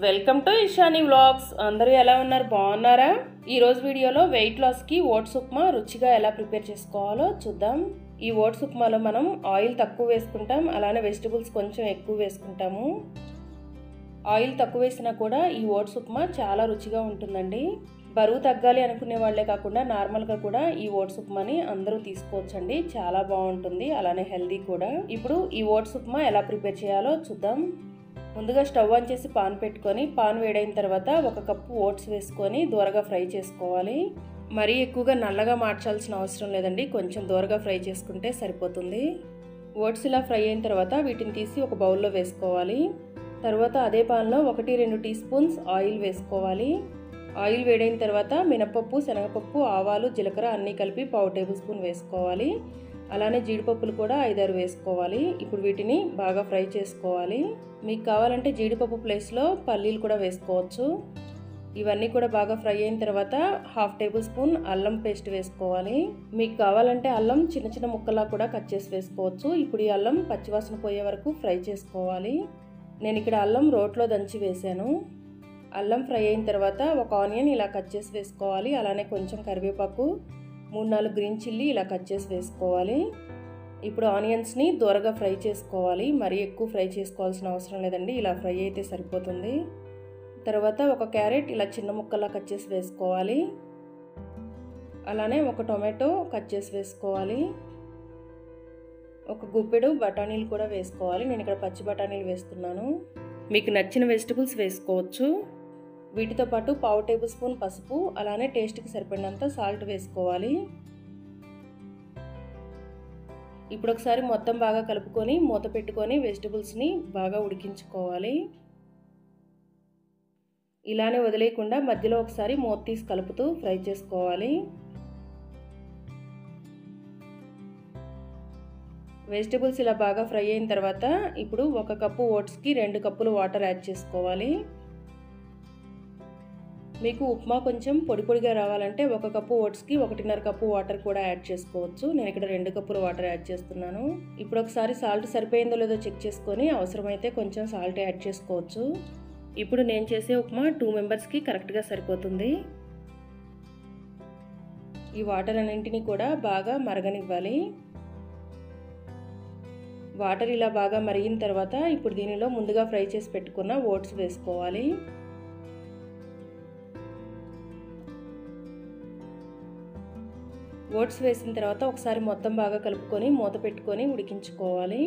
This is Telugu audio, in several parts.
Welcome to Ishani vlogs. అందరూ ఎలా ఉన్నారు? బాగున్నారా? ఈ రోజు వీడియోలో వెయిట్ లాస్ కి ఓట్స్ ఉప్మా రుచిగా ఎలా ప్రిపేర్ చేసుకోవాలో చూద్దాం. ఈ ఓట్స్ ఉప్మాలో మనం ఆయిల్ తక్కువ వేసుకుంటాం, అలానే వెజిటబుల్స్ కొంచెం ఎక్కువ వేసుకుంటాము. ఆయిల్ తక్కువ వేసినా కూడా ఈ ఓట్స్ ఉప్మా చాలా రుచిగా ఉంటుందండి. బరువు తగ్గాలి అనుకునే వాళ్ళే కాకుండా నార్మల్గా కూడా ఈ ఓట్స్ ఉప్మాని అందరూ తీసుకోవచ్చండి. చాలా బాగుంటుంది, అలానే హెల్దీ కూడా. ఇప్పుడు ఈ ఓట్స్ ఉప్మా ఎలా ప్రిపేర్ చేయాలో చూద్దాం. ముందుగా స్టవ్ ఆన్ చేసి పాన్ పెట్టుకొని, పాన్ వేడైన తర్వాత 1 కప్పు ఓట్స్ వేసుకొని దూరగా ఫ్రై చేసుకోవాలి. మరీ ఎక్కువగా నల్లగా మార్చాల్సిన అవసరం లేదండి, కొంచెం దూరగా ఫ్రై చేసుకుంటే సరిపోతుంది. ఓట్స్ ఇలా ఫ్రై అయిన తర్వాత వీటిని తీసి ఒక బౌల్లో వేసుకోవాలి. తర్వాత అదే పాన్లో 1-2 టీ స్పూన్స్ ఆయిల్ వేసుకోవాలి. ఆయిల్ వేడైన తర్వాత మినపప్పు, శనగపప్పు, ఆవాలు, జీలకర్ర అన్నీ కలిపి 1/2 టేబుల్ స్పూన్ వేసుకోవాలి. అలానే జీడిపప్పులు కూడా 5-6 వేసుకోవాలి. ఇప్పుడు వీటిని బాగా ఫ్రై చేసుకోవాలి. మీకు కావాలంటే జీడిపప్పు ప్లేస్లో పల్లీలు కూడా వేసుకోవచ్చు. ఇవన్నీ కూడా బాగా ఫ్రై అయిన తర్వాత 1/2 టేబుల్ స్పూన్ అల్లం పేస్ట్ వేసుకోవాలి. మీకు కావాలంటే అల్లం చిన్న చిన్న ముక్కలా కూడా కట్ చేసి వేసుకోవచ్చు. ఇప్పుడు ఈ అల్లం పచ్చివాసన పోయే వరకు ఫ్రై చేసుకోవాలి. నేను ఇక్కడ అల్లం రోట్లో దంచి వేసాను. అల్లం ఫ్రై అయిన తర్వాత ఒక ఆనియన్ ఇలా కట్ చేసి వేసుకోవాలి. అలానే కొంచెం కరివేపాకు, 3-4 గ్రీన్ చిల్లీ ఇలా కట్ చేసి వేసుకోవాలి. ఇప్పుడు ఆనియన్స్ని దూరగా ఫ్రై చేసుకోవాలి. మరీ ఎక్కువ ఫ్రై చేసుకోవాల్సిన అవసరం లేదండి, ఇలా ఫ్రై అయితే సరిపోతుంది. తర్వాత ఒక క్యారెట్ ఇలా చిన్న ముక్కలా కట్ చేసి వేసుకోవాలి. అలానే ఒక టొమాటో కట్ చేసి వేసుకోవాలి. ఒక గుప్పెడు బఠానీలు కూడా వేసుకోవాలి. నేను ఇక్కడ పచ్చి బఠానీలు వేస్తున్నాను. మీకు నచ్చిన వెజిటబుల్స్ వేసుకోవచ్చు. వీటితో పాటు 1/2 టేబుల్ స్పూన్ పసుపు, అలానే టేస్ట్కి సరిపడినంత సాల్ట్ వేసుకోవాలి. ఇప్పుడు ఒకసారి మొత్తం బాగా కలుపుకొని మూత పెట్టుకొని వెజిటబుల్స్ని బాగా ఉడికించుకోవాలి. ఇలానే వదిలేయకుండా మధ్యలో ఒకసారి మూత తీసి కలుపుతూ ఫ్రై చేసుకోవాలి. వెజిటబుల్స్ ఇలా బాగా ఫ్రై అయిన తర్వాత ఇప్పుడు 1 కప్పు ఓట్స్కి 2 కప్పులు వాటర్ యాడ్ చేసుకోవాలి. మీకు ఉప్మా కొంచెం పొడి పొడిగా రావాలంటే 1 కప్పు ఓట్స్కి 1.5 కప్పు వాటర్ కూడా యాడ్ చేసుకోవచ్చు. నేను ఇక్కడ 2 కప్పులు వాటర్ యాడ్ చేస్తున్నాను. ఇప్పుడు ఒకసారి సాల్ట్ సరిపోయిందో లేదో చెక్ చేసుకొని అవసరమైతే కొంచెం సాల్ట్ యాడ్ చేసుకోవచ్చు. ఇప్పుడు నేను చేసే ఉప్మా 2 మెంబర్స్కి కరెక్ట్గా సరిపోతుంది. ఈ వాటర్ అన్నింటినీ కూడా బాగా మరగనివ్వాలి. వాటర్ ఇలా బాగా మరిగిన తర్వాత ఇప్పుడు దీనిలో ముందుగా ఫ్రై చేసి పెట్టుకున్న ఓట్స్ వేసుకోవాలి. ఓట్స్ వేసిన తర్వాత ఒకసారి మొత్తం బాగా కలుపుకొని మూత పెట్టుకొని ఉడికించుకోవాలి.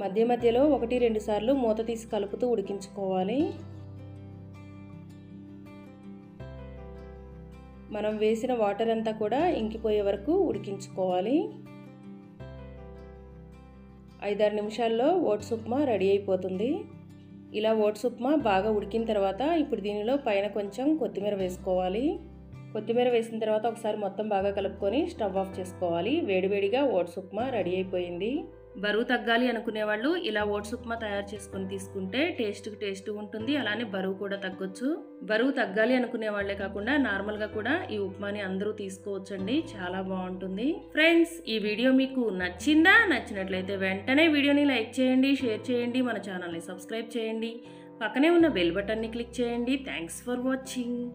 మధ్య మధ్యలో 1-2 సార్లు మూత తీసి కలుపుతూ ఉడికించుకోవాలి. మనం వేసిన వాటర్ అంతా కూడా ఇంకిపోయే వరకు ఉడికించుకోవాలి. 5-6 నిమిషాల్లో ఓట్స్ ఉప్మా రెడీ అయిపోతుంది. ఇలా ఓట్స్ ఉప్మా బాగా ఉడికిన తర్వాత ఇప్పుడు దీనిలో పైన కొంచెం కొత్తిమీర వేసుకోవాలి. కొత్తిమీర వేసిన తర్వాత ఒకసారి మొత్తం బాగా కలుపుకొని స్టవ్ ఆఫ్ చేసుకోవాలి. వేడివేడిగా ఓట్స్ ఉప్మా రెడీ అయిపోయింది. బరువు తగ్గాలి అనుకునే వాళ్ళు ఇలా ఓట్స్ ఉప్మా తయారు చేసుకొని తీసుకుంటే టేస్ట్ ఉంటుంది, అలానే బరువు కూడా తగ్గొచ్చు. బరువు తగ్గాలి అనుకునే వాళ్ళే కాకుండా నార్మల్గా కూడా ఈ ఉప్మాని అందరూ తీసుకోవచ్చండి, చాలా బాగుంటుంది. ఫ్రెండ్స్, ఈ వీడియో మీకు నచ్చిందా? నచ్చినట్లయితే వెంటనే వీడియోని లైక్ చేయండి, షేర్ చేయండి, మన ఛానల్ని సబ్స్క్రైబ్ చేయండి, పక్కనే ఉన్న బెల్ బటన్ని క్లిక్ చేయండి. Thanks for watching.